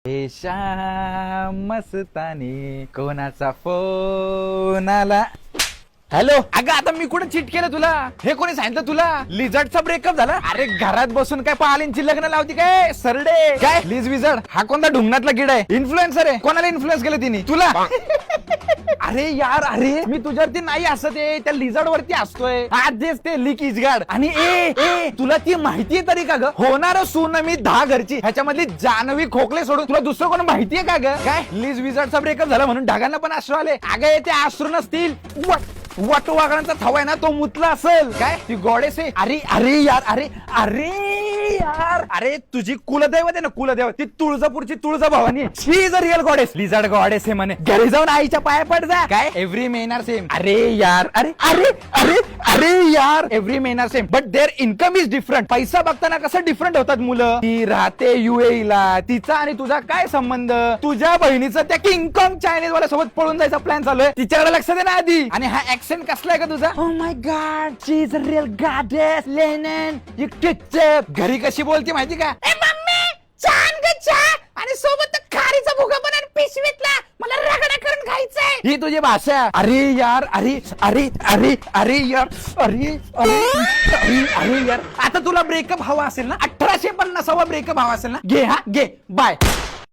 श्याम मस्तानी कोणाचा फोन आला. हॅलो. अगं आता मी कुठे चीट केलं तुला? हे कोणी सांगितलं तुला? लिझर्डचा ब्रेकअप झाला? अरे घरात बसून काय पालींची लग्न लावती काय सरडे? काय लिज विझर्ड हा कोणता ढुंगणातला किडा आहे? इन्फ्लुएन्सर आहे? कोणाला इन्फ्लुएन्स केलं तिने? तुला? अरे यार अरे मी तुझ्यावरती नाही असत आहे, त्या लिझर्ड वरती असतोय. आजच ते लीक इजगाड. आणि ए तुला ती माहितीये तरी का ग? होणार सून मी 10 घरची ह्याच्यामधली जानवी खोकले सोडून तुला दुसरं कोण माहितीये का ग? काय लिज विझर्डचा ब्रेकअप झाला म्हणून ढगांना पण अश्रू आले? अगं ते अश्रू नसतील, वाटो वागणांचा थवा आहे ना तो मुतला असेल. काय ती गॉडेस आहे? अरे अरे यार अरे अरे यार अरे तुझी कुलदैवत आहे ना, कुलदैवत ती तुळजापूरची Tuljabhavani. She is a real goddess. Lizard goddess आहे म्हणे. घरी जाऊन आईच्या पाया पड जा. काय एव्हरी मेन आर सेम. अरे यार अरे अरे अरे अरे यार every men are same but their income is different. पैसा बघताना कसं डिफरंट होतात मुलं. ती राहते UAE ला. तिचा आणि तुझा काय संबंध? तुझ्या बहिणीचं त्या किंगकॉंग चायनीज वाल्या सोबत पळून जायचा प्लॅन चालू आहे. तिच्याकडे लक्ष दे ना आधी. आणि हा ऍक्सेंट कसला आहे का तुझा? Oh my god she is a real goddess Lennon. You ketchup. घरी कशी बोलते माहिती का? ए मम्मी छान ग छान. आणि सोबत खारीचा भुगा पण आणि पिशवीतला मला रगडा करून खायचंय. ही तुझी भाषा. अरे यार अरे अरे अरे अरे यार अरे अरे अरे अरे यार आता तुला ब्रेकअप हवा असेल ना, 1850वा ब्रेकअप हवा असेल ना, घे हा घे बाय.